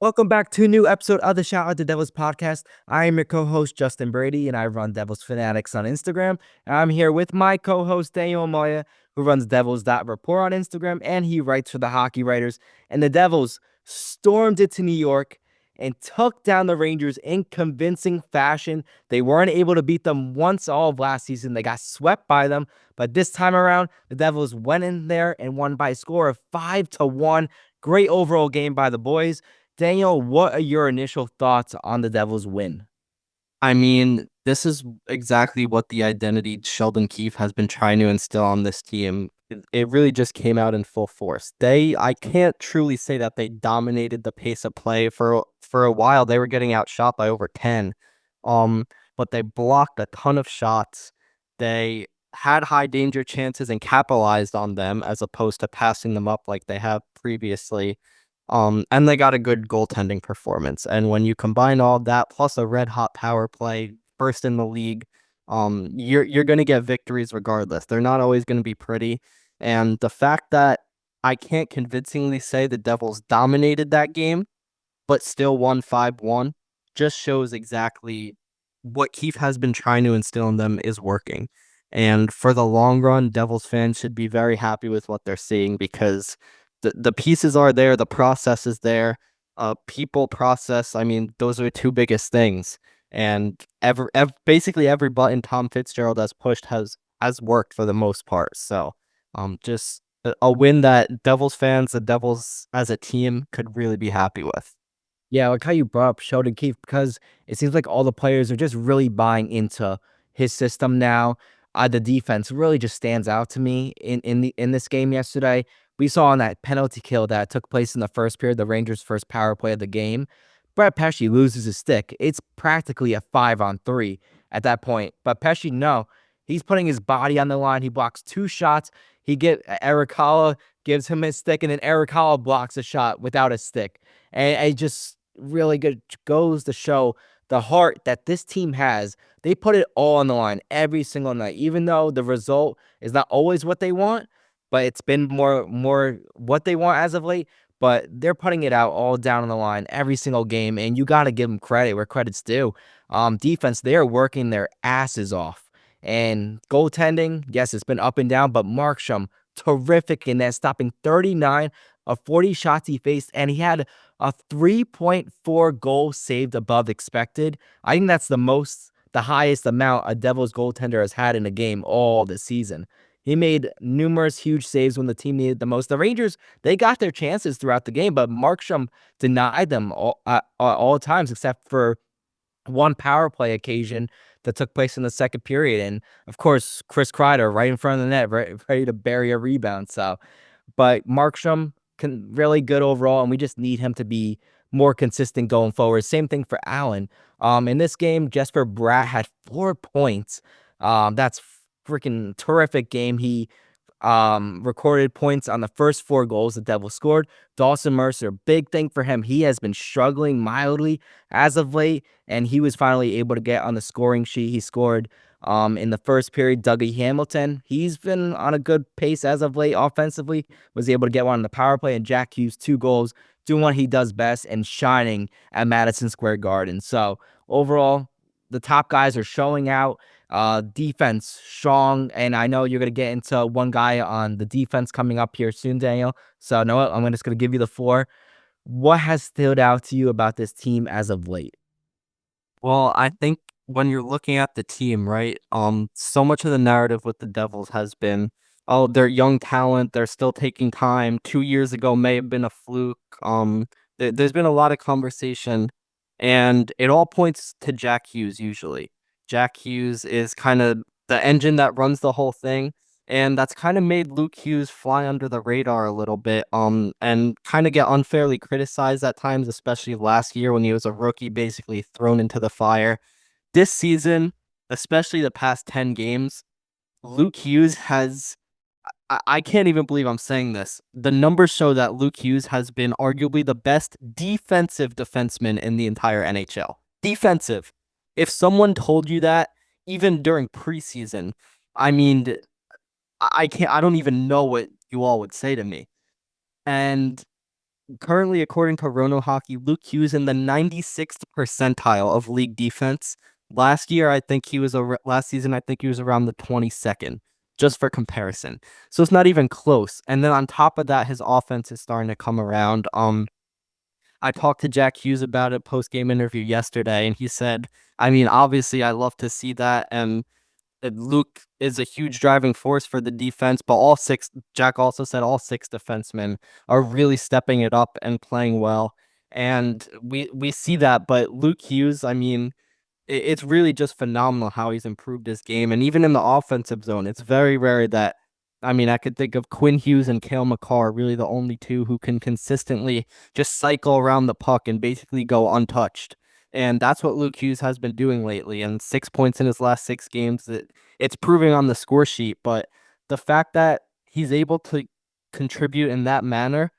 Welcome back to a new episode of the Shout Out to Devils podcast. I am your co-host Justin Brady, and I run Devils Fanatics on Instagram. I'm here with my co-host Daniel Amoia, who runs devils.report on Instagram, and he writes for the Hockey Writers. And the Devils stormed into New York and took down the Rangers in convincing fashion. They weren't able to beat them once all of last season. They got swept by them, but this time around, the Devils went in there and won by a score of 5-1. Great overall game by the boys. Daniel, what are your initial thoughts on the Devils' win? I mean, this is exactly what the identity Sheldon Keefe has been trying to instill on this team. It really just came out in full force. I can't truly say that they dominated the pace of play for a while. They were getting outshot by over 10. Um, but they blocked a ton of shots. They had high danger chances and capitalized on them as opposed to passing them up like they have previously. And they got a good goaltending performance. And when you combine all that plus a red hot power play, first in the league, you're gonna get victories regardless. They're not always gonna be pretty. And the fact that I can't convincingly say the Devils dominated that game, but still won 5-1, just shows exactly what Keefe has been trying to instill in them is working. And for the long run, Devils fans should be very happy with what they're seeing because the pieces are there, the process is there, people process. I mean, those are the two biggest things. And basically every button Tom Fitzgerald has pushed has worked for the most part. So, just a win that Devils fans, the Devils as a team, could really be happy with. Yeah, like how you brought up Sheldon Keefe, because it seems like all the players are just really buying into his system now. The defense really just stands out to me in this game yesterday. We saw on that penalty kill that took place in the first period, the Rangers' first power play of the game. Brett Pesce loses his stick. It's practically a 5-on-3 at that point. But Pesce, no, he's putting his body on the line. He blocks two shots. Eric Holla gives him his stick, and then Eric Holla blocks a shot without a stick. And it just really good goes to show the heart that this team has. They put it all on the line every single night, even though the result is not always what they want, but it's been more what they want as of late. But they're putting it out all down on the line every single game, and you got to give them credit where credit's due. Defense, they're working their asses off. And goaltending, yes, it's been up and down, but Markstrom, terrific in that, stopping 39 of 40 shots he faced, and he had a 3.4 goals saved above expected. I think that's the highest amount a Devils goaltender has had in a game all this season. He made numerous huge saves when the team needed the most. The Rangers, they got their chances throughout the game, but Markstrom denied them all times except for one power play occasion that took place in the second period. And of course, Chris Kreider right in front of the net, ready to bury a rebound. So, but Markstrom really good overall, and we just need him to be more consistent going forward. Same thing for Allen. In this game, Jesper Bratt had 4 points. That's freaking terrific game. He recorded points on the first four goals the Devils scored. Dawson Mercer, big thing for him. He has been struggling mildly as of late, and he was finally able to get on the scoring sheet. He scored in the first period. Dougie Hamilton, he's been on a good pace as of late offensively, was able to get one on the power play, and Jack Hughes, 2 goals, doing what he does best and shining at Madison Square Garden. So overall, the top guys are showing out. Defense strong, and I know you're gonna get into one guy on the defense coming up here soon, Daniel. So you know what? I'm just gonna give you the floor. What has stood out to you about this team as of late? Well, I think when you're looking at the team, right? So much of the narrative with the Devils has been, oh, they're young talent, they're still taking time. 2 years ago may have been a fluke. There's been a lot of conversation, and it all points to Jack Hughes usually. Jack Hughes is kind of the engine that runs the whole thing. And that's kind of made Luke Hughes fly under the radar a little bit, and kind of get unfairly criticized at times, especially last year when he was a rookie, basically thrown into the fire. This season, especially the past 10 games, Luke Hughes has. I can't even believe I'm saying this. The numbers show that Luke Hughes has been arguably the best defensive defenseman in the entire NHL. Defensive. If someone told you that, even during preseason, I mean, I can't. I don't even know what you all would say to me. And Currently, according to Rono Hockey, Luke Hughes in the 96th percentile of league defense. Last season, I think he was around the 22nd, just for comparison. So it's not even close. And then on top of that, his offense is starting to come around. I talked to Jack Hughes about it post-game interview yesterday, and he said, I mean, obviously, I love to see that, and Luke is a huge driving force for the defense, but Jack also said all six defensemen are really stepping it up and playing well. And we see that, but Luke Hughes, I mean, it's really just phenomenal how he's improved his game. And even in the offensive zone, it's very rare that, I mean, I could think of Quinn Hughes and Cale Makar, really the only two who can consistently just cycle around the puck and basically go untouched. And that's what Luke Hughes has been doing lately. And 6 points in his last 6 games, it's proving on the score sheet. But the fact that he's able to contribute in that manner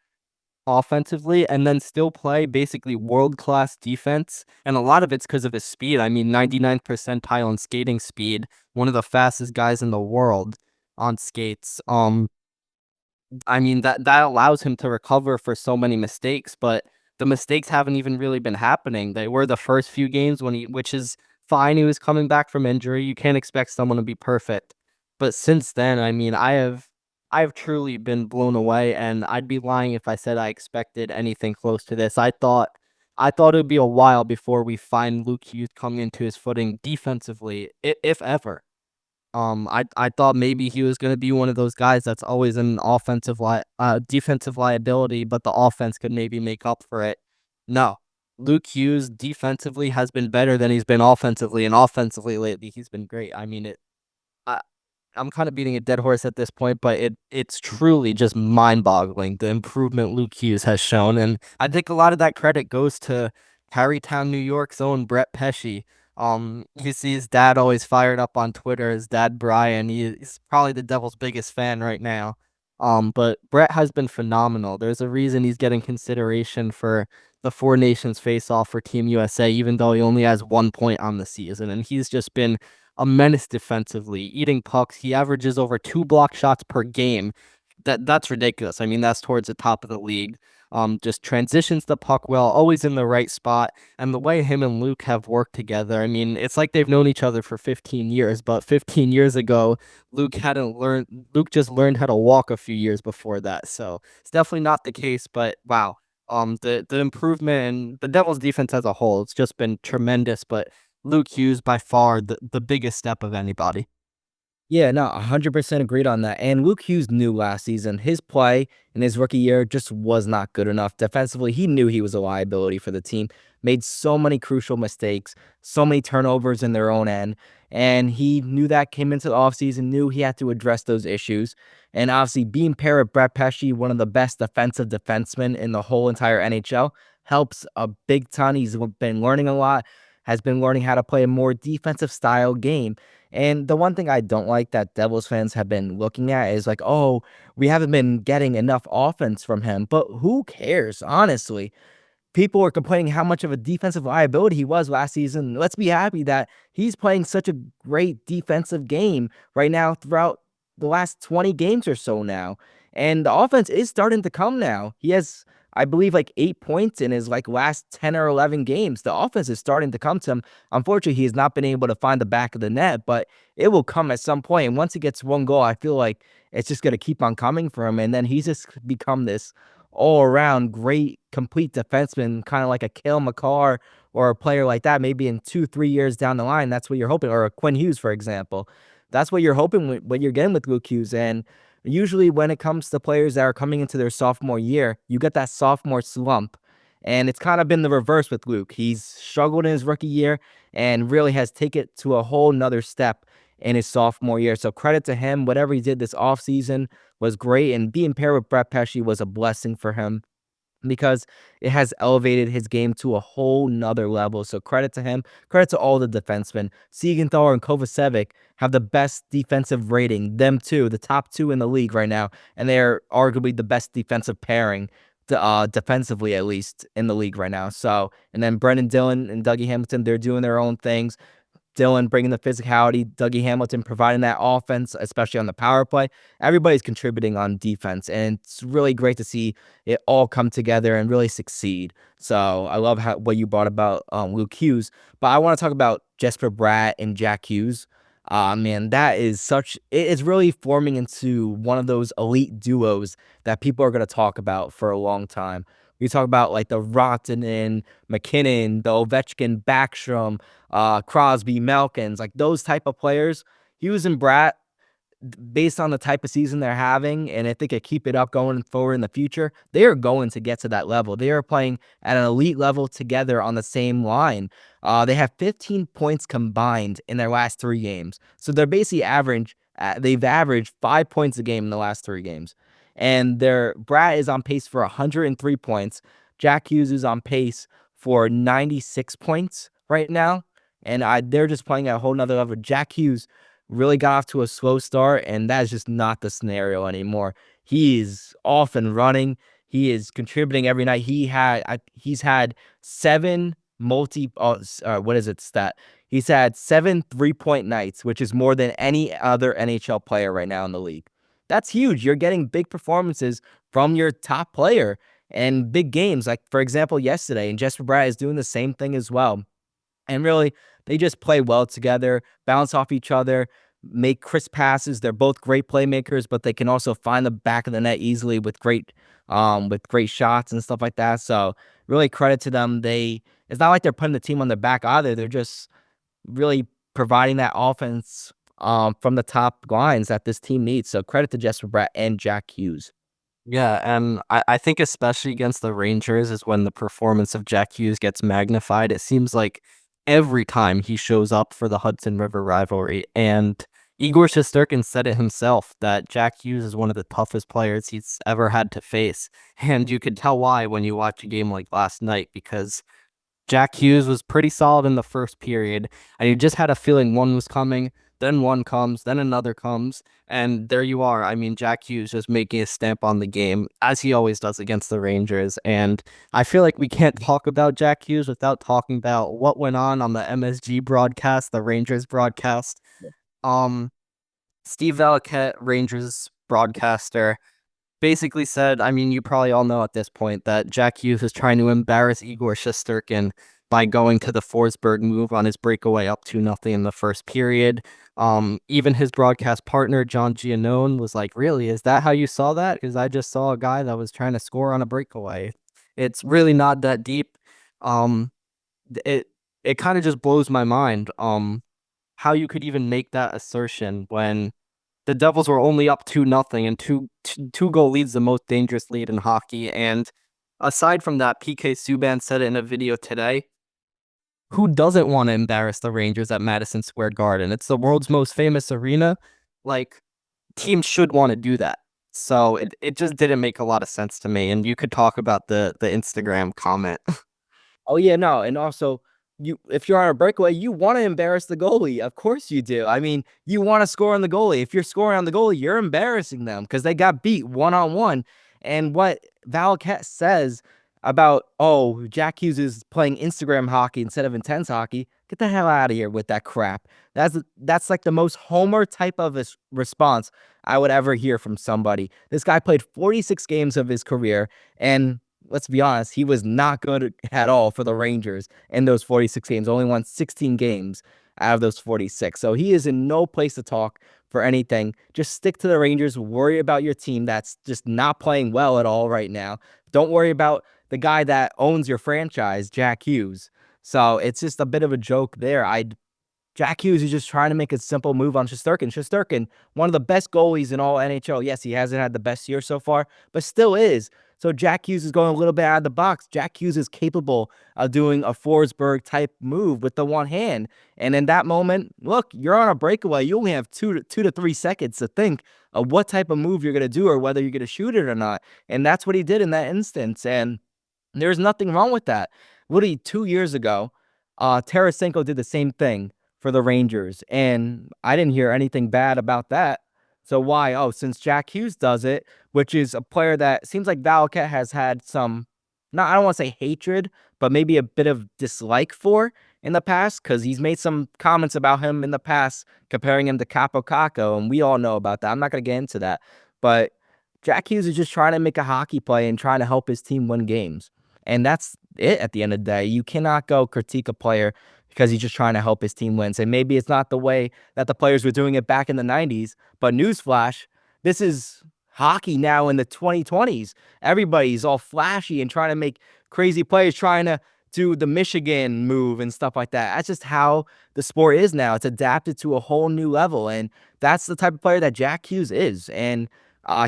offensively and then still play basically world-class defense. And a lot of it's because of his speed. I mean, 99th percentile in skating speed, one of the fastest guys in the world on skates. I mean, that allows him to recover for so many mistakes, but the mistakes haven't even really been happening. They were the first few games which is fine. He was coming back from injury. You can't expect someone to be perfect. But since then, I mean, I have truly been blown away, and I'd be lying if I said I expected anything close to this. I thought it would be a while before we find Luke Hughes coming into his footing defensively, if ever. I thought maybe he was gonna be one of those guys that's always an defensive liability, but the offense could maybe make up for it. No, Luke Hughes defensively has been better than he's been offensively, and offensively lately he's been great. I mean, I, I'm kind of beating a dead horse at this point, but it's truly just mind-boggling the improvement Luke Hughes has shown, and I think a lot of that credit goes to Tarrytown, New York's own Brett Pesci. You see his dad always fired up on Twitter. His dad Brian, he's probably the Devils' biggest fan right now. But Brett has been phenomenal. There's a reason he's getting consideration for the Four Nations face-off for Team USA, even though he only has 1 point on the season, and he's just been a menace defensively, eating pucks. He averages over 2 block shots per game. That's ridiculous. I mean, that's towards the top of the league. Just transitions the puck well, always in the right spot. And the way him and Luke have worked together, I mean, it's like they've known each other for 15 years, but 15 years ago, Luke just learned how to walk a few years before that. So it's definitely not the case, but wow. The improvement in the Devils defense as a whole, it's just been tremendous, but Luke Hughes by far the biggest step of anybody. Yeah, no, 100% agreed on that. And Luke Hughes knew last season his play in his rookie year just was not good enough. Defensively, he knew he was a liability for the team, made so many crucial mistakes, so many turnovers in their own end. And he knew that came into the offseason, knew he had to address those issues. And obviously, being paired with Brett Pesci, one of the best defensive defensemen in the whole entire NHL, helps a big ton. He's been learning a lot, has been learning how to play a more defensive style game. And the one thing I don't like that Devils fans have been looking at is like, oh, we haven't been getting enough offense from him. But who cares, honestly? People were complaining how much of a defensive liability he was last season. Let's be happy that he's playing such a great defensive game right now throughout the last 20 games or so now. And the offense is starting to come now. He has, I believe, like 8 points in his like last 10 or 11 games. The offense is starting to come to him. Unfortunately, he has not been able to find the back of the net, but it will come at some point. And once he gets one goal, I feel like it's just going to keep on coming for him. And then he's just become this all around great, complete defenseman, kind of like a Cale Makar or a player like that. Maybe in 2, 3 years down the line, that's what you're hoping, or a Quinn Hughes, for example. That's what you're hoping what you're getting with Luke Hughes. And usually, when it comes to players that are coming into their sophomore year, you get that sophomore slump. And it's kind of been the reverse with Luke. He's struggled in his rookie year and really has taken it to a whole nother step in his sophomore year. So credit to him. Whatever he did this offseason was great, and being paired with Brett Pesci was a blessing for him because it has elevated his game to a whole nother level. So credit to him. Credit to all the defensemen. Siegenthaler and Kovacevic have the best defensive rating. Them two, the top two in the league right now, and they are arguably the best defensive pairing. Defensively, at least in the league right now. So, and then Brendan Dillon and Dougie Hamilton, they're doing their own things. Dylan bringing the physicality, Dougie Hamilton providing that offense, especially on the power play. Everybody's contributing on defense, and it's really great to see it all come together and really succeed. So I love what you brought about Luke Hughes, but I want to talk about Jesper Bratt and Jack Hughes. Man, that is it's really forming into one of those elite duos that people are going to talk about for a long time. We talk about like the Rottenen, McKinnon, the Ovechkin, Backstrom, Crosby, Malkins, like those type of players. Hughes and Bratt, based on the type of season they're having, and if they could keep it up going forward in the future, they are going to get to that level. They are playing at an elite level together on the same line. They have 15 points combined in their last 3 games. So they're basically they've averaged 5 points a game in the last 3 games. And their Brad is on pace for 103 points. Jack Hughes is on pace for 96 points right now. And they're just playing at a whole nother level. Jack Hughes really got off to a slow start, and that is just not the scenario anymore. He is off and running. He is contributing every night. He's had 7 what is it stat? He's had 7 3-point nights, which is more than any other NHL player right now in the league. That's huge. You're getting big performances from your top player and big games. Like, for example, yesterday, and Jesper Bratt is doing the same thing as well. And really, they just play well together, bounce off each other, make crisp passes. They're both great playmakers, but they can also find the back of the net easily with great shots and stuff like that. So really credit to them. It's not like they're putting the team on their back either. They're just really providing that offense from the top lines that this team needs. So credit to Jesper Bratt and Jack Hughes. Yeah, and I think especially against the Rangers is when the performance of Jack Hughes gets magnified. It seems like every time he shows up for the Hudson River rivalry, and Igor Shesterkin said it himself that Jack Hughes is one of the toughest players he's ever had to face. And you could tell why when you watch a game like last night, because Jack Hughes was pretty solid in the first period, and you just had a feeling one was coming, then one comes, then another comes, and there you are. I mean, Jack Hughes just making a stamp on the game, as he always does against the Rangers, and I feel like we can't talk about Jack Hughes without talking about what went on the MSG broadcast, the Rangers broadcast. Um, Steve Valiquette, Rangers broadcaster, basically said, I mean, you probably all know at this point that Jack Hughes is trying to embarrass Igor Shesterkin by going to the Forsberg move on his breakaway up 2-0 in the first period. Even his broadcast partner, John Giannone, was like, really, is that how you saw that? Because I just saw a guy that was trying to score on a breakaway. It's really not that deep. Um, it it kind of just blows my mind how you could even make that assertion when the Devils were only up 2-0, and two goal leads the most dangerous lead in hockey. And aside from that, PK Subban said it in a video today. Who doesn't want to embarrass the Rangers at Madison Square Garden? It's the world's most famous arena. Like, teams should want to do that. So it just didn't make a lot of sense to me. And you could talk about the Instagram comment. Oh yeah, no, and also if you're on a breakaway, you want to embarrass the goalie. Of course you do. I mean, you want to score on the goalie. If you're scoring on the goalie, you're embarrassing them because they got beat 1-on-1. And what Valquette says about, oh, Jack Hughes is playing Instagram hockey instead of intense hockey, get the hell out of here with that crap. That's like the most homer type of a response I would ever hear from somebody. This guy played 46 games of his career, and let's be honest, he was not good at all for the Rangers in those 46 games. Only won 16 games out of those 46. So he is in no place to talk for anything. Just stick to the Rangers. Worry about your team that's just not playing well at all right now. Don't worry about the guy that owns your franchise, Jack Hughes. So it's just a bit of a joke there. Jack Hughes is just trying to make a simple move on Shesterkin. Shesterkin, one of the best goalies in all NHL. Yes, he hasn't had the best year so far, but still is. So Jack Hughes is going a little bit out of the box. Jack Hughes is capable of doing a Forsberg type move with the one hand. And in that moment, look, you're on a breakaway. You only have 2 to 3 seconds to think of what type of move you're going to do or whether you're going to shoot it or not. And that's what he did in that instance. And there's nothing wrong with that. Literally 2 years ago, Tarasenko did the same thing for the Rangers, and I didn't hear anything bad about that. So why? Oh, since Jack Hughes does it, which is a player that seems like Valquette has had some, not I don't want to say hatred, but maybe a bit of dislike for. in the past because he's made some comments about him in the past, comparing him to Capo Caco, and we all know about that. I'm not going to get into that. But Jack Hughes is just trying to make a hockey play and trying to help his team win games. And that's it at the end of the day. You cannot go critique a player because he's just trying to help his team win. And maybe it's not the way that the players were doing it back in the 90s, but newsflash, this is hockey now in the 2020s. Everybody's all flashy and trying to make crazy plays, trying to do the Michigan move and stuff like that. That's just how the sport is now. It's adapted to a whole new level. And that's the type of player that Jack Hughes is. And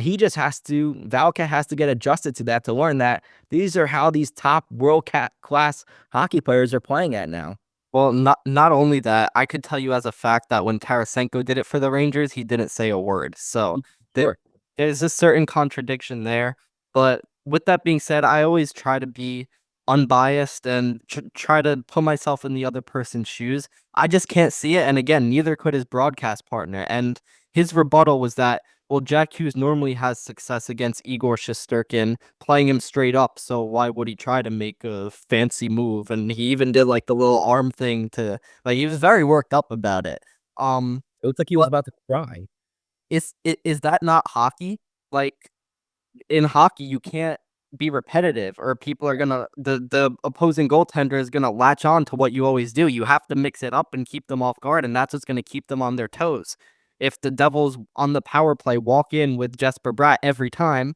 he just has to, Valcat has to get adjusted to that to learn that these are how these top world class hockey players are playing at now. Well, not only that, I could tell you as a fact that when Tarasenko did it for the Rangers, he didn't say a word. So there Sure. there's a certain contradiction there. But with that being said, I always try to be unbiased and try to put myself in the other person's shoes. I just can't see it. And again, neither could his broadcast partner. And his rebuttal was that, well, Jack Hughes normally has success against Igor Shesterkin, playing him straight up, so why would he try to make a fancy move? And he even did, like, the little arm thing to like, he was very worked up about it. It looked like he was But about to cry. is that not hockey? Like, in hockey, you can't be repetitive or people are gonna the opposing goaltender is gonna latch on to what you always do. You have to mix it up and keep them off guard, and that's what's gonna keep them on their toes. If the Devils on the power play walk in with Jesper Bratt every time,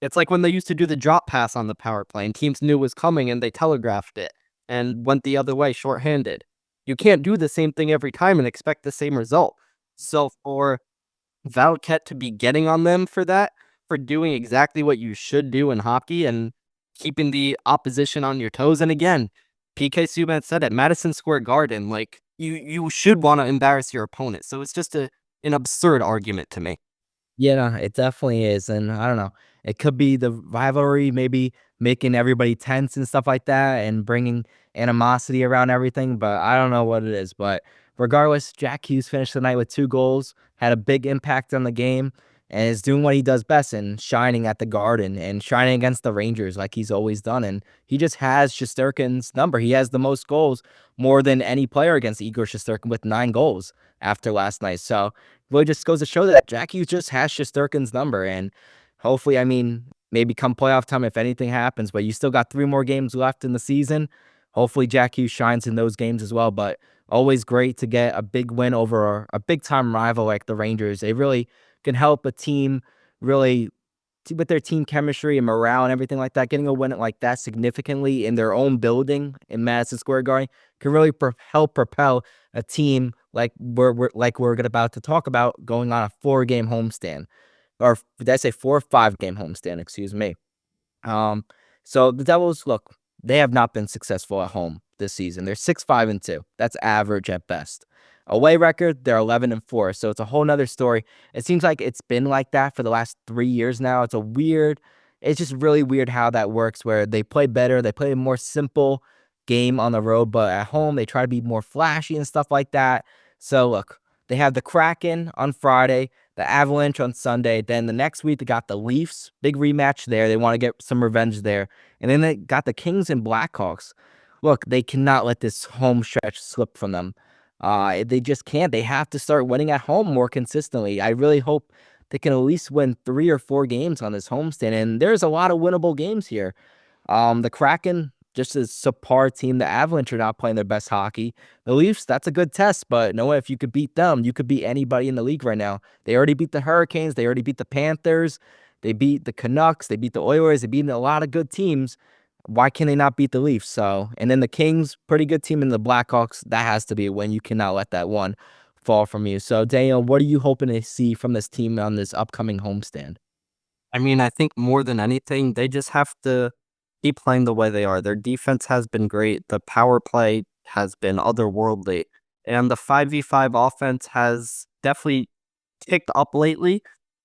it's like when they used to do the drop pass on the power play and teams knew it was coming and they telegraphed it and went the other way shorthanded. You can't do the same thing every time and expect the same result. So for Valquette to be getting on them for that, for doing exactly what you should do in hockey and keeping the opposition on your toes. And again, PK Subban said it, Madison Square Garden, like you should want to embarrass your opponent. So it's just an absurd argument to me. Yeah, no, it definitely is, and I don't know. It could be the rivalry, maybe making everybody tense and stuff like that, and bringing animosity around everything. But I don't know what it is. But regardless, Jack Hughes finished the night with 2 goals, had a big impact on the game, and is doing what he does best and shining at the Garden and shining against the Rangers like he's always done. And he just has Shesterkin's number. He has the most goals, more than any player against Igor Shesterkin, with 9 goals after last night. So really just goes to show that Jack Hughes just has Shesterkin's number, and hopefully, I mean, maybe come playoff time if anything happens, but you still got 3 more games left in the season. Hopefully, Jack Hughes shines in those games as well, but always great to get a big win over a big-time rival like the Rangers. They really can help a team really with their team chemistry and morale and everything like that. Getting a win like that significantly in their own building in Madison Square Garden can really help propel a team like we're about to talk about going on a 4-game homestand, or did I say 4 or 5 game homestand? Excuse me. Um, so the Devils, look, they have not been successful at home this season. They're 6-5-2. That's average at best. Away record, they're 11-4. So it's a whole nother story. It seems like it's been like that for the last 3 years now. It's just really weird how that works, where they play better, they play a more simple game on the road, but at home they try to be more flashy and stuff like that. So look, they have the Kraken on Friday, the Avalanche on Sunday. Then the next week, they got the Leafs, big rematch there. They want to get some revenge there. And then they got the Kings and Blackhawks. Look, they cannot let this home stretch slip from them. They just can't. They have to start winning at home more consistently. I really hope they can at least win 3 or 4 games on this homestand. And there's a lot of winnable games here. The Kraken, just a subpar team. The Avalanche are not playing their best hockey. The Leafs, that's a good test, but no way, if you could beat them, you could beat anybody in the league right now. They already beat the Hurricanes. They already beat the Panthers. They beat the Canucks. They beat the Oilers. They beat a lot of good teams. Why can they not beat the Leafs? So, and then the Kings, pretty good team, in the Blackhawks. That has to be a win. You cannot let that one fall from you. So, Daniel, what are you hoping to see from this team on this upcoming homestand? I mean, I think more than anything, they just have to keep playing the way they are. Their defense has been great. The power play has been otherworldly. And the 5v5 offense has definitely ticked up lately.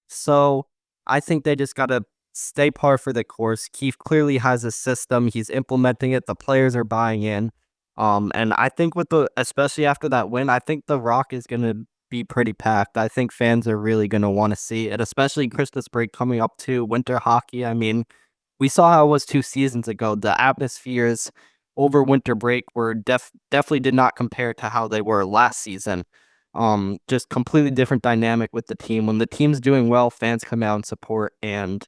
So I think they just got to stay par for the course. Keith clearly has a system. He's implementing it. The players are buying in. And I think especially after that win, I think the Rock is going to be pretty packed. I think fans are really going to want to see it, especially Christmas break coming up too, winter hockey. I mean, we saw how it was 2 seasons ago. The atmospheres over winter break were definitely did not compare to how they were last season. Just completely different dynamic with the team. When the team's doing well, fans come out and support. And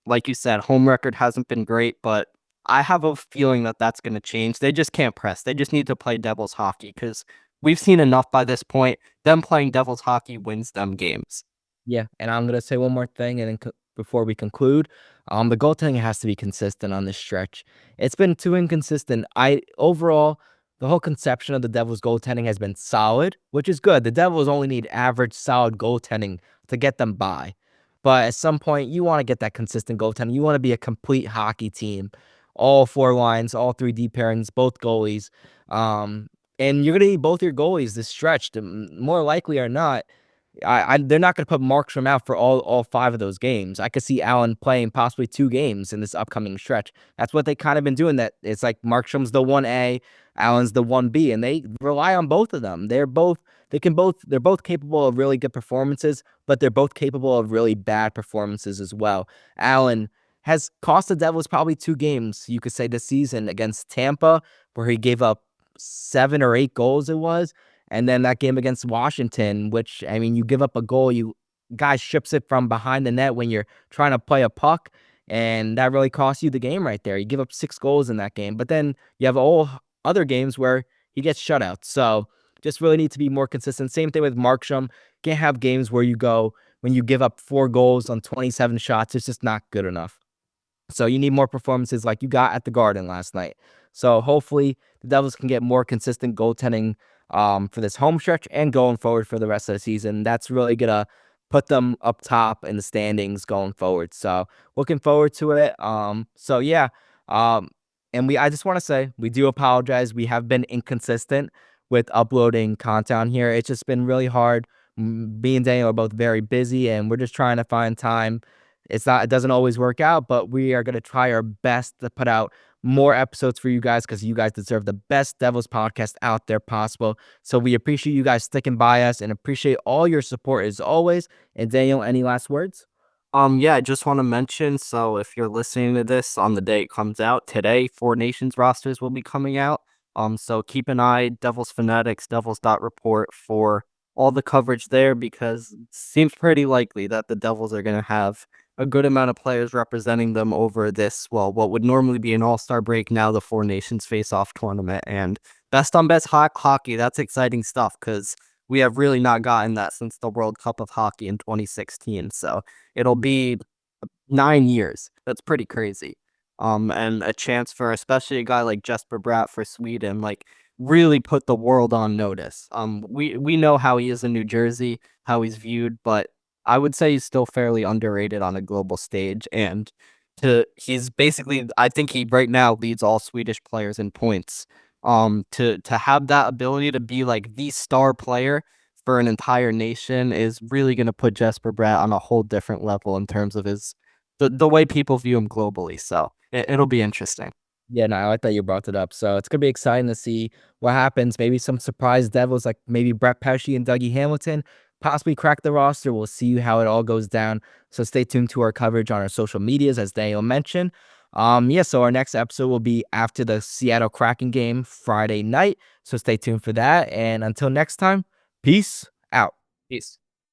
like you said, home record hasn't been great, but I have a feeling that that's going to change. They just can't press. They just need to play Devils hockey because we've seen enough by this point. Them playing Devils hockey wins them games. Yeah, and I'm gonna say one more thing, and then before we conclude, the goaltending has to be consistent on this stretch. It's been too inconsistent. I overall, the whole conception of the Devils' goaltending has been solid, which is good. The Devils only need average, solid goaltending to get them by. But at some point, you want to get that consistent goaltending. You want to be a complete hockey team, all four lines, all three D pairings, both goalies. Um, and you're gonna need both your goalies this stretch. More likely or not, they're not going to put Markstrom out for all five of those games. I could see Allen playing possibly 2 games in this upcoming stretch. That's what they kind of been doing. That it's like Markstrom's the 1A, Allen's the 1B, and they rely on both of them. They're both capable of really good performances, but they're both capable of really bad performances as well. Allen has cost the Devils probably 2 games, you could say, this season against Tampa, where he gave up 7 or 8 goals. It was. And then that game against Washington, which, I mean, you give up a goal, you guy ships it from behind the net when you're trying to play a puck, and that really costs you the game right there. You give up 6 goals in that game, but then you have all other games where he gets shutouts. So just really need to be more consistent. Same thing with Markstrom. Can't have games where you go when you give up 4 goals on 27 shots. It's just not good enough. So you need more performances like you got at the Garden last night. So hopefully the Devils can get more consistent goaltending for this home stretch and going forward for the rest of the season. That's really gonna put them up top in the standings going forward. So looking forward to it. So yeah. Um, and I just want to say we do apologize. We have been inconsistent with uploading content here. It's just been really hard. Me and Daniel are both very busy, and we're just trying to find time. It doesn't always work out, but we are going to try our best to put out more episodes for you guys because you guys deserve the best Devils podcast out there possible. So we appreciate you guys sticking by us and appreciate all your support as always. And Daniel, any last words? Yeah, I just want to mention, so if you're listening to this on the day it comes out, today, Four Nations rosters will be coming out. So keep an eye, Devils Fanatics, devils.report for all the coverage there because it seems pretty likely that the Devils are going to have a good amount of players representing them over this, well, what would normally be an all-star break, now the Four Nations face-off tournament. And best on best hockey, that's exciting stuff because we have really not gotten that since the World Cup of Hockey in 2016. So it'll be 9 years. That's pretty crazy. And a chance for especially a guy like Jesper Bratt for Sweden, like really put the world on notice. We know how he is in New Jersey, how he's viewed, but I would say he's still fairly underrated on a global stage. And he's basically, I think he right now leads all Swedish players in points. To have that ability to be like the star player for an entire nation is really going to put Jesper Bratt on a whole different level in terms of the way people view him globally. So it'll be interesting. Yeah, no, I like that you brought it up. So it's gonna be exciting to see what happens. Maybe some surprise Devils like maybe Brett Pesce and Dougie Hamilton possibly crack the roster. We'll see how it all goes down. So stay tuned to our coverage on our social medias, as Daniel mentioned. Yeah, so our next episode will be after the Seattle Kraken game Friday night. So stay tuned for that. And until next time, peace out. Peace.